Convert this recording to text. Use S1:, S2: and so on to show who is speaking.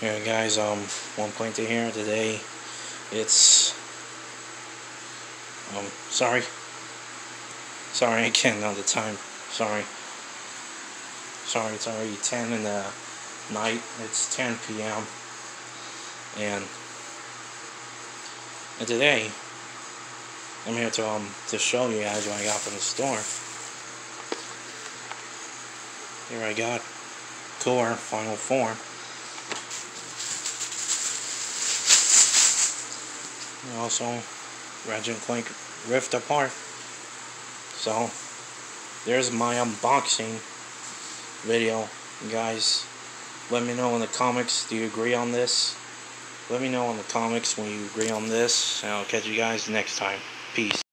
S1: Yeah, guys, one point to here today. It's sorry, I can't know the time. Sorry, it's already 10 in the night. It's 10 p.m. and today I'm here to show you guys what I got from the store. Here I got Core Final Form. And also Ratchet and Clank Rift Apart. So there's my unboxing video. You guys, let me know in the comments, do you agree on this? Let me know in the comments when you agree on this, and I'll catch you guys next time. Peace.